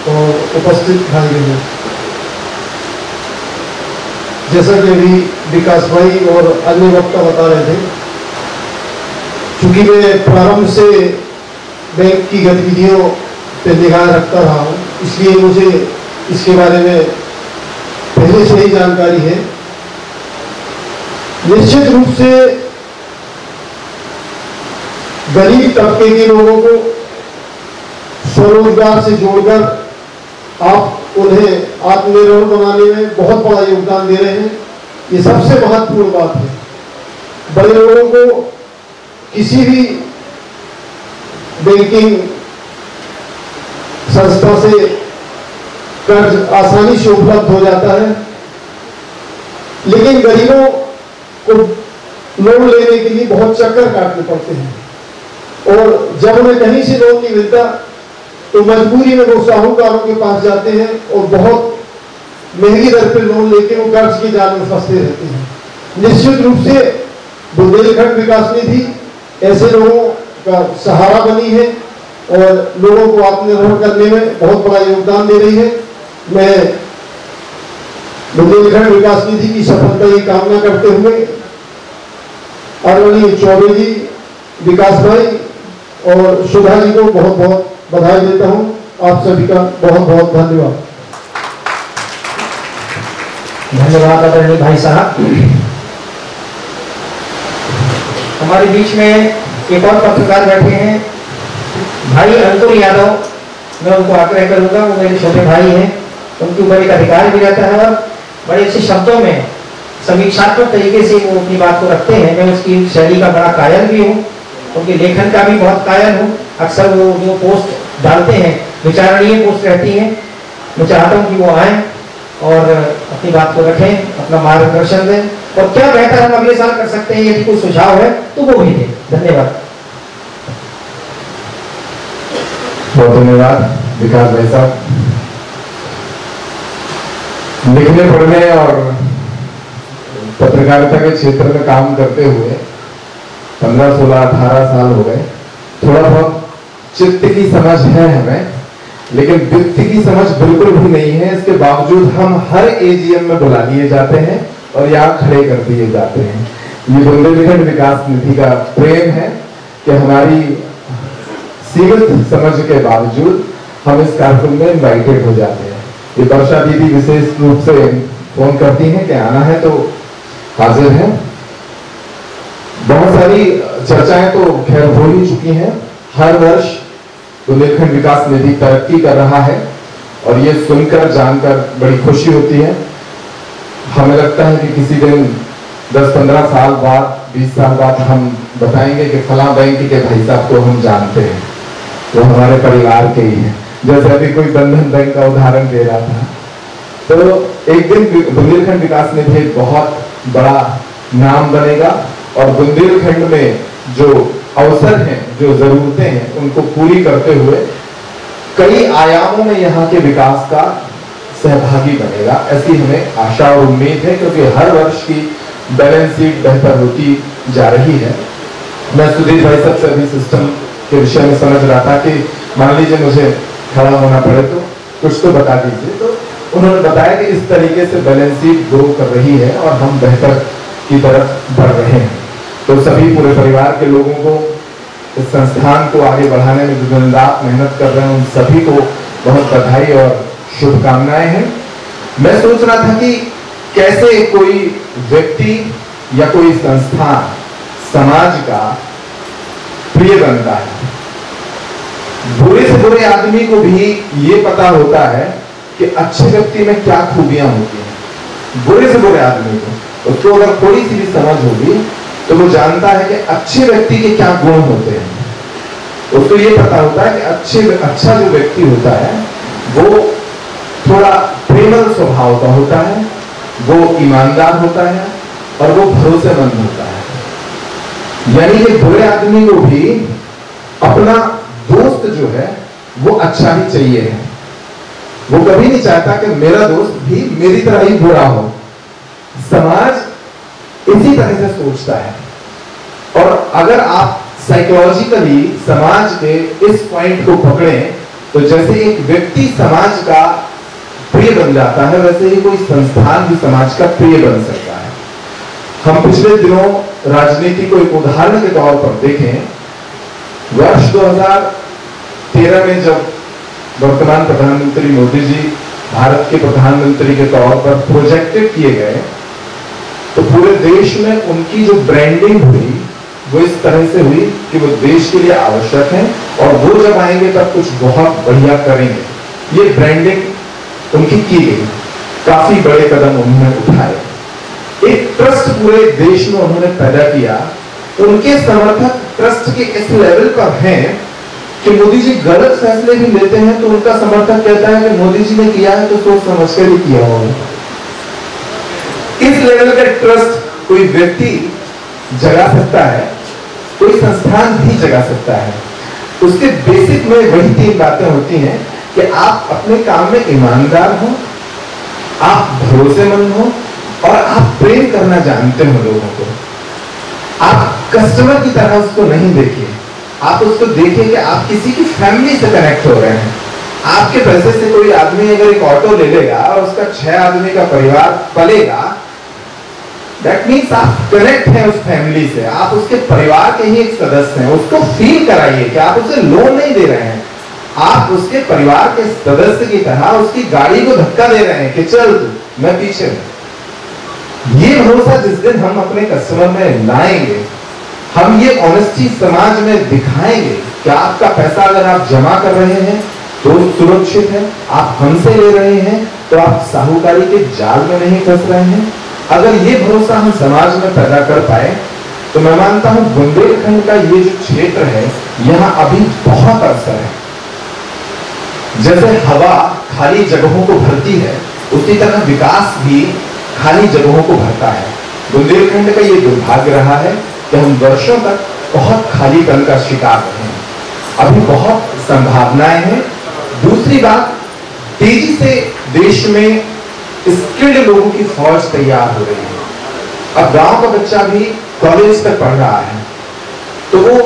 और उपस्थित भाई बहनों, जैसा कि अभी विकास भाई और अन्य वक्ता बता रहे थे, चूंकि मैं प्रारंभ से बैंक की गतिविधियों पे निगाह रखता रहा हूँ, इसलिए मुझे इसके बारे में पहले से ही जानकारी है। निश्चित रूप से गरीब तबके के लोगों को स्वरोजगार से जोड़कर आप उन्हें आत्मनिर्भर बनाने में बहुत बड़ा योगदान दे रहे हैं। ये सबसे महत्वपूर्ण बात है। बड़े लोगों को किसी भी बैंकिंग संस्था से कर्ज आसानी से उपलब्ध हो जाता है, लेकिन गरीबों को लोन लेने के लिए बहुत चक्कर काटने पड़ते हैं और जब उन्हें कहीं से लोन नहीं मिलता तो मजबूरी में वो साहूकारों के पास जाते हैं और बहुत महंगी दर पर लोन लेके वो कर्ज के जाल में फंसते रहते हैं। निश्चित रूप से बुंदेलखंड विकास निधि ऐसे लोगों का सहारा बनी है और लोगों को आत्मनिर्भर करने में बहुत बड़ा योगदान दे रही है। मैं बुंदेलखंड विकास निधि की सफलता की कामना करते हुए आदरणीय चौबे जी, विकास भाई और सुधा जी को बहुत बहुत बधाई देता हूं। आप सभी का बहुत बहुत धन्यवाद। धन्यवाद आदरणीय भाई साहब। हमारे बीच में एक और पत्रकार बैठे हैं, भाई अंकुर यादव। मैं उनको आग्रह करूंगा, वो मेरे छोटे भाई हैं, उनके ऊपर एक अधिकार भी रहता है और बड़े अच्छे शब्दों में समीक्षात्मक तरीके से वो अपनी बात को रखते हैं। मैं उसकी शैली का बड़ा कायल भी हूँ, उनके लेखन का भी बहुत कायल हूँ। अक्सर वो जो पोस्ट डालते हैं विचारणीय पोस्ट रहती हैं। मैं चाहता हूँ कि वो आए और अपनी बात को रखें, अपना मार्गदर्शन दें और क्या बेहतर हम अगले साल कर सकते हैं, यदि कोई सुझाव है तो वो भी दें। धन्यवाद। बहुत धन्यवाद विकास भाई साहब। लिखने पढ़ने और पत्रकारिता के क्षेत्र में काम करते हुए 15, 16, 18 साल हो गए। थोड़ा बहुत चित्त की समझ है हमें, लेकिन वित्त की समझ बिल्कुल भी नहीं है। इसके बावजूद हम हर AGM में बुला लिए जाते हैं और यहाँ खड़े कर दिए जाते हैं। ये बुंदेलखंड विकास निधि का प्रेम है कि हमारी सीमित समझ के बावजूद हम इस कार्यक्रम में इन्वाइटेड हो जाते हैं। ये वर्षा दीदी विशेष रूप से फोन करती हैं कि आना है तो हाजिर हैं। बहुत सारी चर्चाएं तो खैर हो ही चुकी हैं। हर वर्ष बुंदेलखंड विकास निधि तरक्की कर रहा है और ये सुनकर जानकर बड़ी खुशी होती है। हमें लगता है कि किसी दिन 10-15 साल बाद, 20 साल बाद हम बताएंगे कि फलां बैंक के भाई साहब को हम जानते हैं, वो हमारे परिवार के ही हैं। जैसे अभी कोई बंधन बैंक का उदाहरण दे रहा था। तो एक दिन बुंदेलखंड विकास निधि एक बहुत बड़ा नाम बनेगा और बुंदेलखंड में जो अवसर हैं, जो जरूरतें हैं, उनको पूरी करते हुए कई आयामों में यहाँ के विकास का सहभागी बनेगा, ऐसी हमें आशा और उम्मीद है, क्योंकि हर वर्ष की बैलेंस शीट बेहतर होती जा रही है। मैं सुधीर भाई साहब से अभी सिस्टम के विषय में समझ रहा था कि मान लीजिए मुझे खड़ा होना पड़े तो कुछ तो बता दीजिए। तो उन्होंने बताया कि इस तरीके से बैलेंस शीट ग्रो कर रही है और हम बेहतर की तरफ बढ़ रहे हैं। तो सभी पूरे परिवार के लोगों को, इस संस्थान को आगे बढ़ाने में जो दिन रात मेहनत कर रहे हैं, उन सभी को बहुत बधाई और शुभकामनाएं हैं। मैं सोच रहा था कि कैसे कोई व्यक्ति या कोई संस्थान समाज का प्रिय बनता है। बुरे से बुरे आदमी को भी ये पता होता है कि अच्छे व्यक्ति में क्या खूबियां होती हैं। बुरे से बुरे आदमी को, उसको अगर थोड़ी सी भी समझ होगी तो वो जानता है कि अच्छे व्यक्ति के क्या गुण होते हैं। उसको ये पता होता है कि अच्छा जो व्यक्ति होता है वो थोड़ा प्रेमल स्वभाव का होता है, वो ईमानदार होता है और वो भरोसेमंद होता है। यानी कि बुरे आदमी को भी अपना दोस्त जो है वो अच्छा ही चाहिए है। वो कभी नहीं चाहता कि मेरा दोस्त भी मेरी तरह ही बुरा हो। समाज इसी तरह से सोचता है। और अगर आप साइकोलॉजिकली समाज के इस पॉइंट को पकड़ें तो जैसे एक व्यक्ति समाज का प्रिय बन जाता है, वैसे ही कोई संस्थान भी समाज का प्रिय बन सकता है। हम पिछले दिनों राजनीति को एक उदाहरण के तौर पर देखें। वर्ष 2013 में जब वर्तमान प्रधानमंत्री मोदी जी भारत के प्रधानमंत्री के तौर पर प्रोजेक्टेड किए गए तो पूरे देश में उनकी जो ब्रांडिंग हुई वो इस तरह से हुई कि वो देश के लिए आवश्यक है और वो जब आएंगे तब कुछ बहुत बढ़िया करेंगे। ये ब्रांडिंग उनकी की गई। काफी बड़े कदम उन्होंने उठाए। एक ट्रस्ट पूरे देश में उन्होंने पैदा किया। उनके समर्थक ट्रस्ट के इस लेवल पर हैं कि मोदी जी गलत फैसले भी लेते हैं तो उनका समर्थक कहता है कि मोदी जी ने किया है तो सोच समझ कर ही किया होगा। इस लेवल का ट्रस्ट कोई व्यक्ति जगा सकता है, कोई संस्थान भी जगा सकता है। उसके बेसिक में वही 3 बातें होती हैं कि आप अपने काम में ईमानदार हो, आप भरोसेमंद हो और आप प्रेम करना जानते हो लोगों को। आप कस्टमर की तरह उसको नहीं देखिए, आप उसको देखिए कि आप किसी की फैमिली से कनेक्ट हो रहे हैं। आपके पैसे से कोई आदमी अगर एक ऑटो ले लेगा और उसका 6 आदमी का परिवार पलेगा, दैट मीन्स आप कनेक्ट हैं उस फैमिली से, आप उसके परिवार के ही एक सदस्य हैं। उसको फील कराइए कि आप उसे लोन नहीं दे रहे हैं, आप उसके परिवार के सदस्य की तरह उसकी गाड़ी को धक्का दे रहे हैं कि चल तू, मैं पीछे हूं। ये भरोसा जिस दिन हम अपने कस्टमर में लाएंगे, हम ये ऑनेस्टी समाज में दिखाएंगे कि आपका पैसा अगर आप जमा कर रहे हैं तो सुरक्षित है, आप हमसे ले रहे हैं तो आप साहूकारी के जाल में नहीं फंस रहे हैं। अगर ये भरोसा हम समाज में पैदा कर पाए तो मैं मानता हूं बुंदेलखंड का ये जो क्षेत्र है यहाँ अभी बहुत अवसर है। जैसे हवा खाली जगहों को भरती है, उसी तरह विकास भी खाली जगहों को भरता है। बुंदेलखंड का ये दुर्भाग्य रहा है कि हम वर्षों तक बहुत खालीपन का शिकार रहे हैं। अभी बहुत संभावनाएं हैं। दूसरी बात, तेजी से देश में स्किल्ड लोगों की फौज तैयार हो रही है। अब गांव का बच्चा भी कॉलेज तक पढ़ रहा है तो वो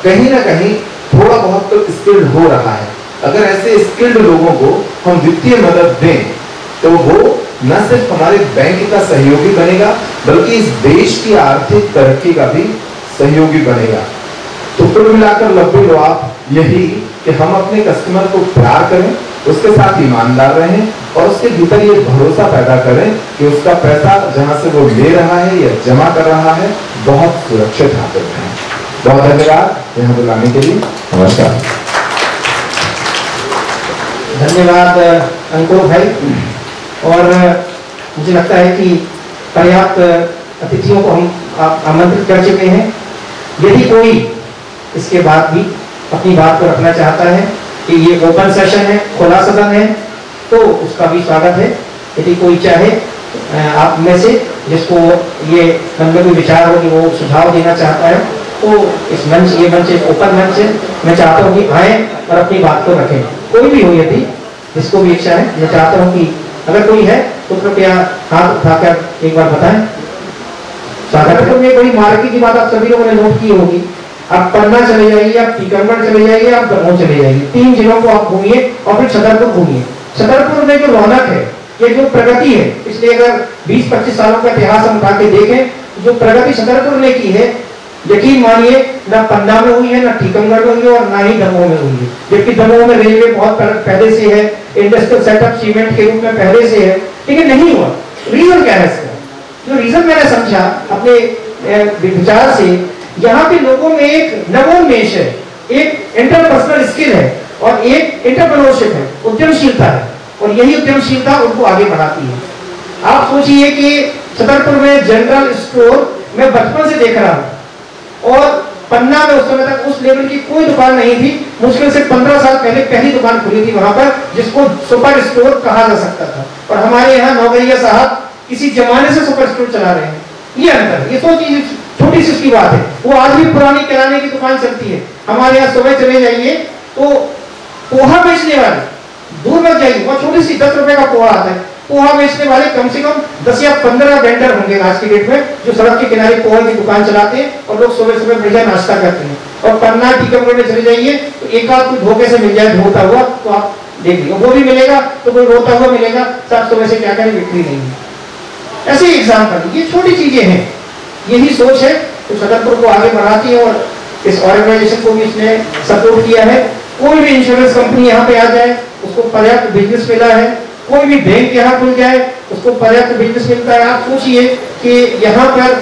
कहीं ना कहीं थोड़ा बहुत तो स्किल्ड हो रहा है। अगर ऐसे स्किल्ड लोगों को हम वित्तीय मदद दें तो वो न सिर्फ हमारे बैंक का सहयोगी बनेगा बल्कि इस देश की आर्थिक तरक्की का भी सहयोगी बनेगा। तो कुल मिलाकर लब्बे आप यही कि हम अपने कस्टमर को प्यार करें, उसके साथ ईमानदार रहें और उसके भीतर ये भरोसा पैदा करें कि उसका पैसा जहां से वो ले रहा है या जमा कर रहा है बहुत सुरक्षित हाथों में है। बहुत धन्यवाद यहाँ बुलाने के लिए। नमस्कार। धन्यवाद अंकुर भाई। और मुझे लगता है कि पर्याप्त अतिथियों को हम आमंत्रित कर चुके हैं। यदि कोई इसके बाद भी अपनी बात को रखना चाहता है कि ये ओपन सेशन है, खुला सदन है, तो उसका भी स्वागत है। यदि कोई चाहे आप में से जिसको ये मन में कोई विचार हो कि वो सुझाव देना चाहता है, तो इस मंच, ये मंच एक ओपन मंच है। मैं चाहता हूँ कि आए और अपनी बात को रखें, कोई भी हो, यदि जिसको भी इच्छा है। मैं चाहता हूँ कि अगर कोई है तो कृपया हाथ उठाकर एक बार बताएं। स्वागत में कोई मार्गी की बात आप सभी लोगों ने नोट की होगी। आप पन्ना चले जाइए, आप टीकमगढ़ चले जाइए, आप दमोह चले जाइए, 3 जिलों को आप घूमिए और फिर छतरपुर घूमिए। छतरपुर में जो रौनक है, ये जो प्रगति है, इसलिए अगर 20-25 सालों का इतिहास हम उठा के देखें, जो प्रगति छतरपुर ने की है, यकीन मानिए ना पन्ना में हुई है, ना टीकमगढ़ में हुई है और ना ही दमोह में हुई है। जबकि दमोह में रेलवे बहुत पहले से है, इंडस्ट्रियल सेटअप सीमेंट के रूप में पहले से है, लेकिन नहीं हुआ। रीजन क्या है इसका? जो रीजन मैंने समझा अपने विचार से, यहाँ पे लोगों में एक नवोन्मेष है, एक इंटरपर्सनल स्किल है और एक एंटरप्रेन्योरशिप है, उद्यमशीलता है, और यही उद्यमशीलता उनको आगे बढ़ाती है। आप सोचिए कि छतरपुर में जनरल स्टोर मैं बचपन से देख रहा हूँ, और पन्ना में उस समय तक उस लेवल की कोई दुकान नहीं थी। मुश्किल से 15 साल पहले पहली दुकान खुली थी वहां पर, जिसको सुपर स्टोर कहा जा सकता था। और हमारे यहाँ नौगरिया साहब किसी जमाने से सुपर स्टोर चला रहे हैं। ये अंतर, ये सोचिए, छोटी सी उसकी बात है। वो आज भी पुरानी किराने की दुकान चलती है। हमारे यहाँ सुबह चले जाइए तो पोहा बेचने वाले, दूर मत जाइए, बहुत छोटी सी 10 रुपए का पोहा आता है। पोहा बेचने वाले कम से कम 10 या 15 वेंडर होंगे आज की डेट में, जो सड़क के किनारे पोहे की दुकान चलाते हैं और लोग सुबह सुबह बढ़िया नाश्ता करते हैं। और पन्ना टीकमगढ़ में चले जाइए तो एक आध कोई धोखे से मिल जाए धोता हुआ, तो आप देख लीजिए, वो भी मिलेगा तो कोई रोता हुआ मिलेगा। सब सुबह से क्या करें, बिक्री नहीं है। ऐसे एग्जाम्पल, ये छोटी चीजें हैं, यही सोच है तो छतरपुर को आगे बढ़ाती है। और इस ऑर्गेनाइजेशन को भी इसने सपोर्ट किया है। कोई भी इंश्योरेंस कंपनी यहाँ पे आ जाए, उसको पर्याप्त बिजनेस मिला है। कोई भी बैंक यहाँ खुल जाए, उसको पर्याप्त बिजनेस मिलता है। आप सोचिए कि यहाँ पर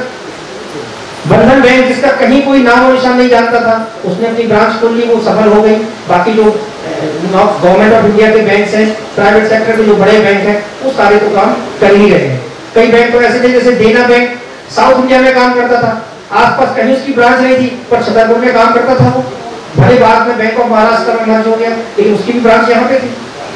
बंधन बैंक, जिसका कहीं कोई नाम और निशान नहीं जानता था, उसने अपनी ब्रांच खोल ली, वो सफल हो गई। बाकी जो गवर्नमेंट ऑफ इंडिया के बैंक हैं, प्राइवेट सेक्टर के जो बड़े बैंक हैं, वो सारे तो काम कर ही रहे हैं। कई बैंक तो ऐसे थे, जैसे देना बैंक साउथ इंडिया में काम करता था, आसपास कहीं उसकी ब्रांच नहीं थी, पर छतरपुर में काम करता था वो। भले बाद में बैंक ऑफ महाराष्ट्र में मर्ज हो गया, लेकिन उसकी भी ब्रांच यहाँ पे थी।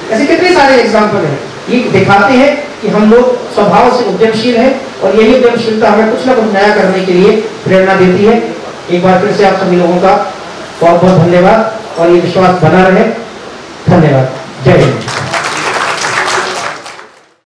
ऐसे कितने सारे एग्जाम्पल हैं। ये दिखाते हैं कि हम लोग स्वभाव से उद्यमशील हैं, और यही उद्यमशीलता हमें कुछ ना कुछ नया करने के लिए प्रेरणा देती है। एक बार फिर से आप सभी लोगों का बहुत बहुत धन्यवाद, और ये विश्वास बना रहे। धन्यवाद। जय हिंद।